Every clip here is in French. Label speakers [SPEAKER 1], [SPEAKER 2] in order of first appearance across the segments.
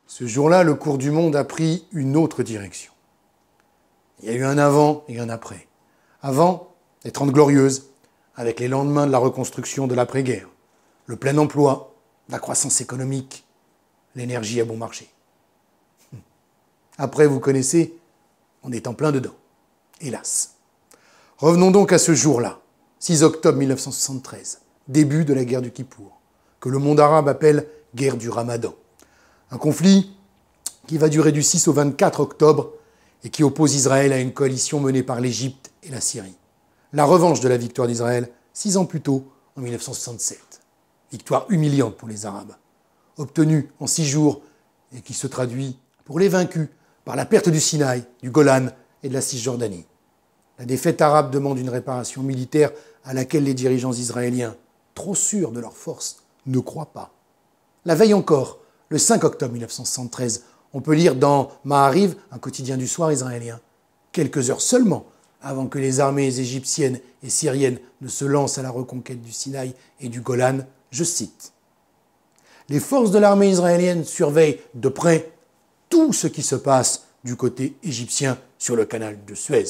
[SPEAKER 1] Ce jour-là, le cours du monde a pris une autre direction. Il y a eu un avant et un après. Avant, les 30 Glorieuses, avec les lendemains de la reconstruction de l'après-guerre, le plein emploi, la croissance économique, l'énergie à bon marché. Après, vous connaissez, on est en plein dedans, hélas. Revenons donc à ce jour-là, 6 octobre 1973, début de la guerre du Kippour, que le monde arabe appelle guerre du Ramadan. Un conflit qui va durer du 6 au 24 octobre et qui oppose Israël à une coalition menée par l'Égypte et la Syrie. La revanche de la victoire d'Israël 6 ans plus tôt, en 1967. Victoire humiliante pour les Arabes, obtenue en 6 jours et qui se traduit pour les vaincus par la perte du Sinaï, du Golan et de la Cisjordanie. La défaite arabe demande une réparation militaire à laquelle les dirigeants israéliens, trop sûrs de leur force, ne croient pas. La veille encore, le 5 octobre 1973, on peut lire dans Ma'ariv, un quotidien du soir israélien, quelques heures seulement avant que les armées égyptiennes et syriennes ne se lancent à la reconquête du Sinaï et du Golan, je cite « Les forces de l'armée israélienne surveillent de près tout ce qui se passe du côté égyptien sur le canal de Suez.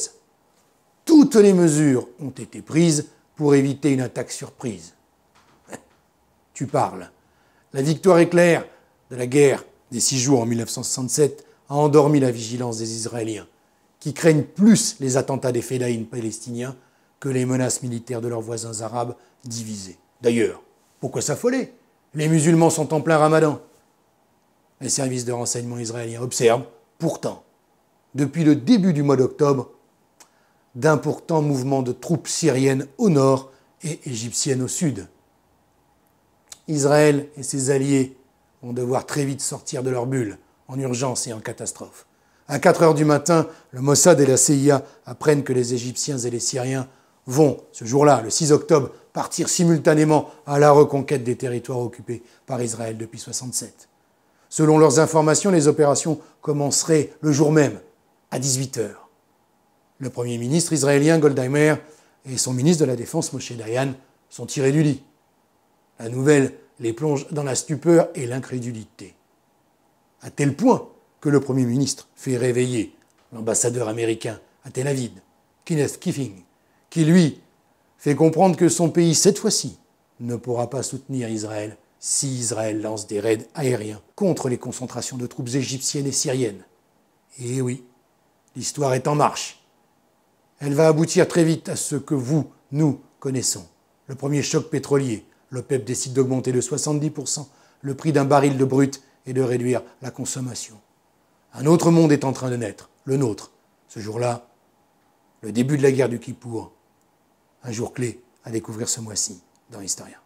[SPEAKER 1] Toutes les mesures ont été prises pour éviter une attaque surprise. » Tu parles. La victoire éclair de la guerre des 6 jours en 1967 a endormi la vigilance des Israéliens, qui craignent plus les attentats des fédayines palestiniens que les menaces militaires de leurs voisins arabes divisés. D'ailleurs, pourquoi s'affoler? Les musulmans sont en plein ramadan. Les services de renseignement israéliens observent, pourtant, depuis le début du mois d'octobre, d'importants mouvements de troupes syriennes au nord et égyptiennes au sud. Israël et ses alliés vont devoir très vite sortir de leur bulle, en urgence et en catastrophe. À 4 heures du matin, le Mossad et la CIA apprennent que les Égyptiens et les Syriens vont, ce jour-là, le 6 octobre, partir simultanément à la reconquête des territoires occupés par Israël depuis 1967. Selon leurs informations, les opérations commenceraient le jour même, à 18 heures. Le Premier ministre israélien Golda Meir et son ministre de la Défense Moshe Dayan sont tirés du lit. La nouvelle les plonge dans la stupeur et l'incrédulité. À tel point que le Premier ministre fait réveiller l'ambassadeur américain à Tel Aviv, Kenneth Kiffing, qui lui fait comprendre que son pays, cette fois-ci, ne pourra pas soutenir Israël si Israël lance des raids aériens contre les concentrations de troupes égyptiennes et syriennes. Et oui, l'histoire est en marche. Elle va aboutir très vite à ce que vous, nous, connaissons. Le premier choc pétrolier. L'OPEP décide d'augmenter de 70% le prix d'un baril de brut et de réduire la consommation. Un autre monde est en train de naître, le nôtre. Ce jour-là, le début de la guerre du Kippour. Un jour clé à découvrir ce mois-ci dans Historia.